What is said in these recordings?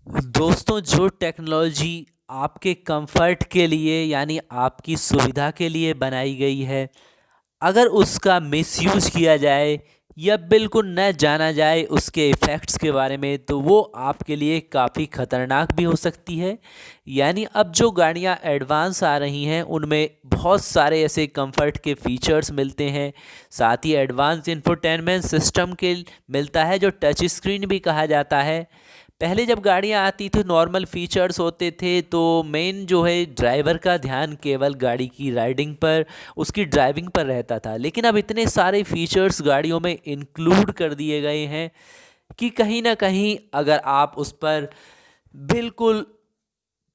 दोस्तों, जो टेक्नोलॉजी आपके कंफर्ट के लिए यानी आपकी सुविधा के लिए बनाई गई है, अगर उसका मिसयूज किया जाए या बिल्कुल न जाना जाए उसके इफ़ेक्ट्स के बारे में, तो वो आपके लिए काफ़ी ख़तरनाक भी हो सकती है। यानी अब जो गाड़ियां एडवांस आ रही हैं उनमें बहुत सारे ऐसे कंफर्ट के फीचर्स मिलते हैं, साथ ही एडवांस इंफोटेनमेंट सिस्टम के मिलता है जो टच स्क्रीन भी कहा जाता है। पहले जब गाड़ियां आती थी नॉर्मल फीचर्स होते थे, तो मेन जो है ड्राइवर का ध्यान केवल गाड़ी की राइडिंग पर, उसकी ड्राइविंग पर रहता था। लेकिन अब इतने सारे फीचर्स गाड़ियों में इंक्लूड कर दिए गए हैं कि कहीं ना कहीं अगर आप उस पर बिल्कुल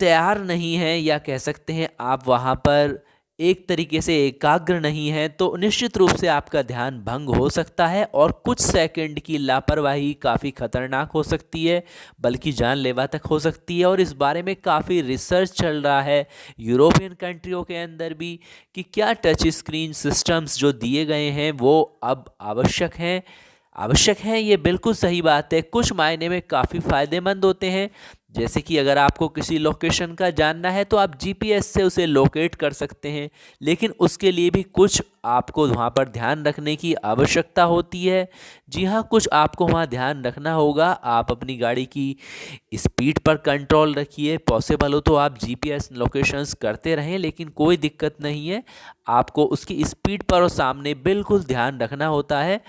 तैयार नहीं हैं या कह सकते हैं आप वहाँ पर एक तरीके से एकाग्र नहीं हैं, तो निश्चित रूप से आपका ध्यान भंग हो सकता है और कुछ सेकंड की लापरवाही काफ़ी खतरनाक हो सकती है, बल्कि जानलेवा तक हो सकती है। और इस बारे में काफ़ी रिसर्च चल रहा है यूरोपियन कंट्रियों के अंदर भी कि क्या टच स्क्रीन सिस्टम्स जो दिए गए हैं वो अब आवश्यक हैं। ये बिल्कुल सही बात है, कुछ मायने में काफ़ी फ़ायदेमंद होते हैं। जैसे कि अगर आपको किसी लोकेशन का जानना है तो आप जीपीएस से उसे लोकेट कर सकते हैं, लेकिन उसके लिए भी कुछ आपको वहाँ पर ध्यान रखने की आवश्यकता होती है। जी हाँ, कुछ आपको वहाँ ध्यान रखना होगा। आप अपनी गाड़ी की स्पीड पर कंट्रोल रखिए, पॉसिबल हो तो आप जीपीएस लोकेशंस करते रहें, लेकिन कोई दिक्कत नहीं है। आपको उसकी स्पीड पर और सामने बिल्कुल ध्यान रखना होता है।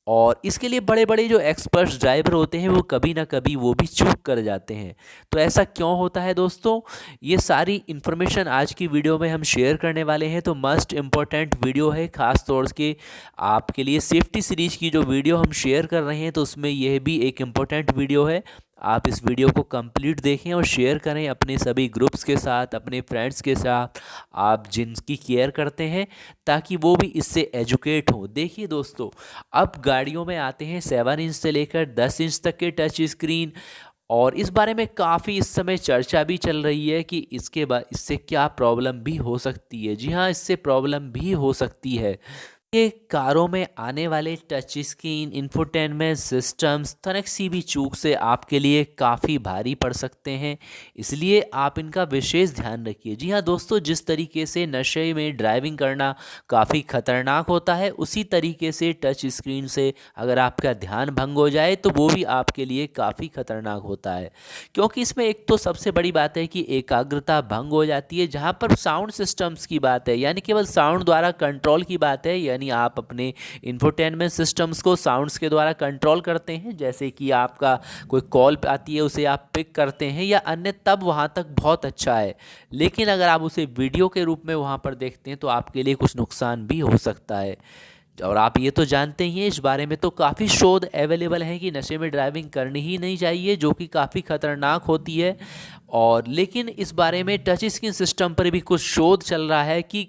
और इसके लिए बड़े बड़े जो एक्सपर्ट्स ड्राइवर होते हैं वो कभी ना कभी वो भी चूक कर जाते हैं। तो ऐसा क्यों होता है दोस्तों, ये सारी इन्फॉर्मेशन आज की वीडियो में हम शेयर करने वाले हैं। तो मस्ट इम्पॉर्टेंट वीडियो है, ख़ास तौर के आपके लिए सेफ्टी सीरीज की जो वीडियो हम शेयर कर रहे हैं, तो उसमें यह भी एक इम्पॉर्टेंट वीडियो है। आप इस वीडियो को कंप्लीट देखें और शेयर करें अपने सभी ग्रुप्स के साथ, अपने फ्रेंड्स के साथ, आप जिनकी केयर करते हैं, ताकि वो भी इससे एजुकेट हों। देखिए दोस्तों, अब गाड़ियों में आते हैं 7 इंच से लेकर 10 इंच तक के टच स्क्रीन, और इस बारे में काफ़ी इस समय चर्चा भी चल रही है कि इसके बाद इससे क्या प्रॉब्लम भी हो सकती है। जी हाँ, इससे प्रॉब्लम भी हो सकती है। ये कारों में आने वाले टच स्क्रीन इंफोटेनमेंट सिस्टम्स तनिक सी भी चूक से आपके लिए काफ़ी भारी पड़ सकते हैं, इसलिए आप इनका विशेष ध्यान रखिए। जी हाँ दोस्तों, जिस तरीके से नशे में ड्राइविंग करना काफ़ी खतरनाक होता है, उसी तरीके से टच स्क्रीन से अगर आपका ध्यान भंग हो जाए तो वो भी आपके लिए काफ़ी खतरनाक होता है। क्योंकि इसमें एक तो सबसे बड़ी बात है कि एकाग्रता भंग हो जाती है। जहाँ पर साउंड सिस्टम्स की बात है, यानी केवल साउंड द्वारा कंट्रोल की बात है, यानी आप अपने इंफोटेनमेंट सिस्टम्स को साउंड्स के द्वारा कंट्रोल करते हैं, जैसे कि आपका कोई कॉल आती है उसे आप पिक करते हैं या अन्य, तब वहाँ तक बहुत अच्छा है। लेकिन अगर आप उसे वीडियो के रूप में वहाँ पर देखते हैं तो आपके लिए कुछ नुकसान भी हो सकता है। और आप ये तो जानते ही हैं, इस बारे में तो काफ़ी शोध अवेलेबल हैं कि नशे में ड्राइविंग करनी ही नहीं चाहिए, जो कि काफ़ी खतरनाक होती है। और लेकिन इस बारे में टच स्क्रीन सिस्टम पर भी कुछ शोध चल रहा है कि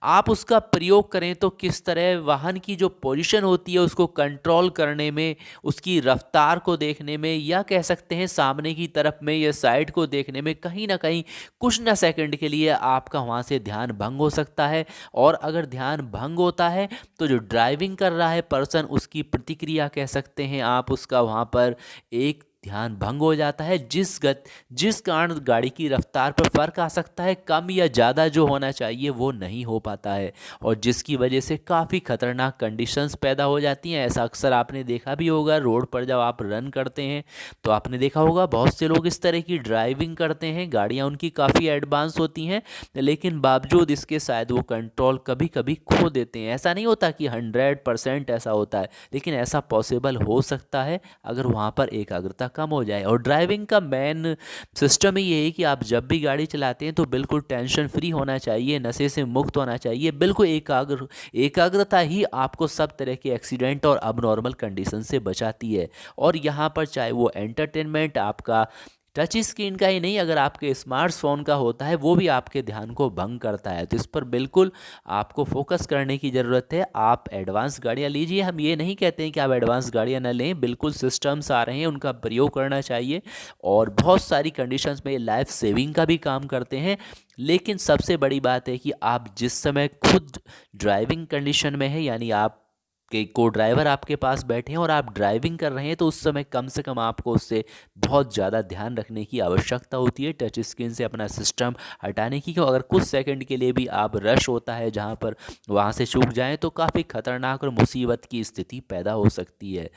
आप उसका प्रयोग करें तो किस तरह वाहन की जो पोजीशन होती है उसको कंट्रोल करने में, उसकी रफ्तार को देखने में, या कह सकते हैं सामने की तरफ में या साइड को देखने में, कहीं ना कहीं कुछ ना सेकंड के लिए आपका वहाँ से ध्यान भंग हो सकता है। और अगर ध्यान भंग होता है तो जो ड्राइविंग कर रहा है पर्सन, उसकी प्रतिक्रिया कह सकते हैं आप, उसका वहाँ पर एक ध्यान भंग हो जाता है, जिस कारण गाड़ी की रफ्तार पर फर्क आ सकता है, कम या ज़्यादा जो होना चाहिए वो नहीं हो पाता है, और जिसकी वजह से काफ़ी खतरनाक कंडीशंस पैदा हो जाती हैं। ऐसा अक्सर आपने देखा भी होगा, रोड पर जब आप रन करते हैं तो आपने देखा होगा बहुत से लोग इस तरह की ड्राइविंग करते हैं, गाड़ियाँ उनकी काफ़ी एडवांस होती हैं, लेकिन बावजूद इसके शायद वो कंट्रोल कभी कभी खो देते हैं। ऐसा नहीं होता कि 100% ऐसा होता है, लेकिन ऐसा पॉसिबल हो सकता है अगर वहाँ पर एकाग्रता कम हो जाए। और ड्राइविंग का मेन सिस्टम ही ये है कि आप जब भी गाड़ी चलाते हैं तो बिल्कुल टेंशन फ्री होना चाहिए, नशे से मुक्त होना चाहिए, बिल्कुल एकाग्रता ही आपको सब तरह के एक्सीडेंट और अबनॉर्मल कंडीशन से बचाती है। और यहाँ पर चाहे वो एंटरटेनमेंट आपका टच स्क्रीन का ही नहीं, अगर आपके स्मार्टफोन का होता है वो भी आपके ध्यान को भंग करता है, तो इस पर बिल्कुल आपको फोकस करने की ज़रूरत है। आप एडवांस गाड़ियाँ लीजिए, हम ये नहीं कहते हैं कि आप एडवांस गाड़ियाँ ना लें, बिल्कुल सिस्टम्स आ रहे हैं उनका प्रयोग करना चाहिए, और बहुत सारी कंडीशंस में लाइफ सेविंग का भी काम करते हैं। लेकिन सबसे बड़ी बात है कि आप जिस समय खुद ड्राइविंग कंडीशन में है, यानी आप कि को ड्राइवर आपके पास बैठे हैं और आप ड्राइविंग कर रहे हैं, तो उस समय कम से कम आपको उससे बहुत ज़्यादा ध्यान रखने की आवश्यकता होती है टच स्क्रीन से अपना सिस्टम हटाने की। क्यों, अगर कुछ सेकंड के लिए भी आप रश होता है जहां पर, वहां से चूक जाएं तो काफ़ी खतरनाक और मुसीबत की स्थिति पैदा हो सकती है।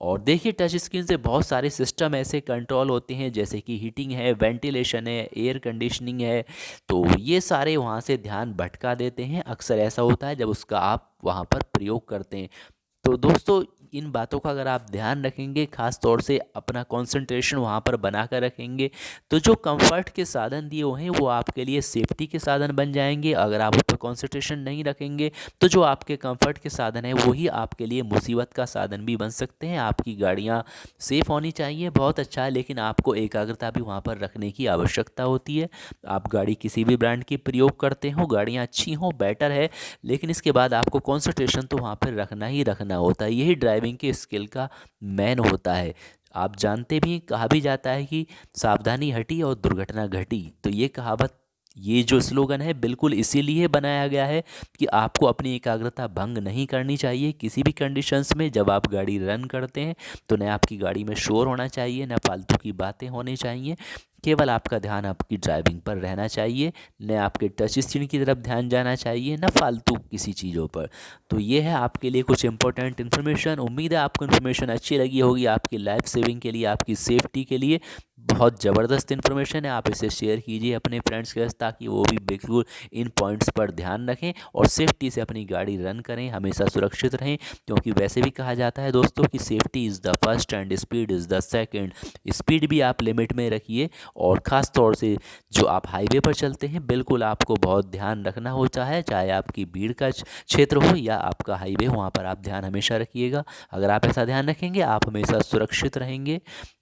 और देखिए, टच स्क्रीन से बहुत सारे सिस्टम ऐसे कंट्रोल होते हैं जैसे कि हीटिंग है, वेंटिलेशन है, एयर कंडीशनिंग है, तो ये सारे वहाँ से ध्यान भटका देते हैं। अक्सर ऐसा होता है जब उसका आप वहाँ पर प्रयोग करते हैं। तो दोस्तों, इन बातों का अगर आप ध्यान रखेंगे, ख़ास तौर से अपना कंसंट्रेशन वहाँ पर बना कर रखेंगे, तो जो कंफर्ट के साधन दिए हुए हैं वो आपके लिए सेफ्टी के साधन बन जाएंगे। अगर आप उस पर कंसंट्रेशन नहीं रखेंगे तो जो आपके कंफर्ट के साधन हैं वही आपके लिए मुसीबत का साधन भी बन सकते हैं। आपकी गाड़ियाँ सेफ़ होनी चाहिए, बहुत अच्छा है, लेकिन आपको एकाग्रता भी वहाँ पर रखने की आवश्यकता होती है। आप गाड़ी किसी भी ब्रांड की प्रयोग करते हो, गाड़ियाँ अच्छी हों बेटर है, लेकिन इसके बाद आपको कंसंट्रेशन तो वहाँ पर रखना ही रखना होता है। यही ड्राइविंग के स्किल का मैन होता है। आप जानते भी, कहा भी जाता है कि सावधानी हटी और दुर्घटना घटी। तो ये कहावत, ये जो स्लोगन है, बिल्कुल इसीलिए बनाया गया है कि आपको अपनी एकाग्रता भंग नहीं करनी चाहिए किसी भी कंडीशंस में। जब आप गाड़ी रन करते हैं तो न आपकी गाड़ी में शोर होना चाहिए, न फालतू की बातें होनी चाहिए, केवल आपका ध्यान आपकी ड्राइविंग पर रहना चाहिए, न आपके टच स्क्रीन की तरफ ध्यान जाना चाहिए, न फालतू किसी चीज़ों पर। तो ये है आपके लिए कुछ इंपॉर्टेंट इन्फॉर्मेशन। उम्मीद है आपको इन्फॉर्मेशन अच्छी लगी होगी, आपकी लाइफ सेविंग के लिए, आपकी सेफ्टी के लिए बहुत ज़बरदस्त इन्फॉर्मेशन है। आप इसे शेयर कीजिए अपने फ्रेंड्स के साथ ताकि वो भी बिल्कुल इन पॉइंट्स पर ध्यान रखें और सेफ्टी से अपनी गाड़ी रन करें, हमेशा सुरक्षित रहें। क्योंकि वैसे भी कहा जाता है दोस्तों कि safety is the first and speed is the second. Speed भी आप लिमिट में रखिए, और ख़ास तौर से जो आप हाईवे पर चलते हैं बिल्कुल आपको बहुत ध्यान रखना होता है, चाहे आपकी भीड़ का क्षेत्र हो या आपका हाईवे हो, वहाँ पर आप ध्यान हमेशा रखिएगा। अगर आप ऐसा ध्यान रखेंगे आप हमेशा सुरक्षित रहेंगे।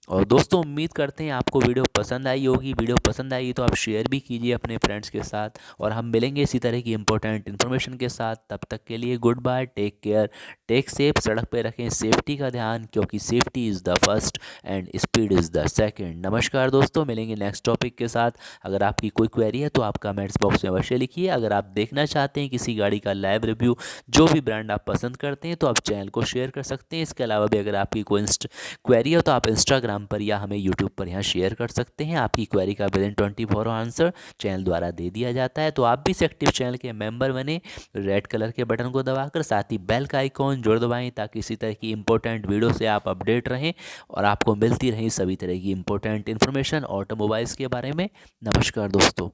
और दोस्तों, उम्मीद करते हैं आपको वीडियो पसंद आई होगी। वीडियो पसंद आई तो आप शेयर भी कीजिए अपने फ्रेंड्स के साथ, और हम मिलेंगे इसी तरह की इंपॉर्टेंट इन्फॉर्मेशन के साथ। तब तक के लिए goodbye, take care, take safe. सड़क पे रखें सेफ्टी का ध्यान, क्योंकि safety is the first and speed is the second. नमस्कार दोस्तों, मिलेंगे नेक्स्ट टॉपिक के साथ। अगर आपकी कोई क्वेरी है तो आप कमेंट्स बॉक्स में अवश्य लिखिए। अगर आप देखना चाहते हैं किसी गाड़ी का लाइव रिव्यू, जो भी ब्रांड आप पसंद करते हैं, तो आप चैनल को शेयर कर सकते हैं। इसके अलावा भी अगर आपकी कोई क्वेरी हो तो आप इंस्टाग्राम पर या हमें यूट्यूब पर यहाँ शेयर कर सकते हैं। आपकी क्वेरी का विदिन 24 आंसर चैनल द्वारा दे दिया जाता है। तो आप भी इस एक्टिव चैनल के मेंबर बने, रेड कलर के बटन को दबाकर, साथ ही बेल का आइकॉन जोड़ दबाएं ताकि इसी तरह की इंपॉर्टेंट वीडियो से आप अपडेट रहें और आपको मिलती रही सभी तरह की इंपॉर्टेंट इन्फॉर्मेशन ऑटोमोबाइल्स के बारे में। नमस्कार दोस्तों।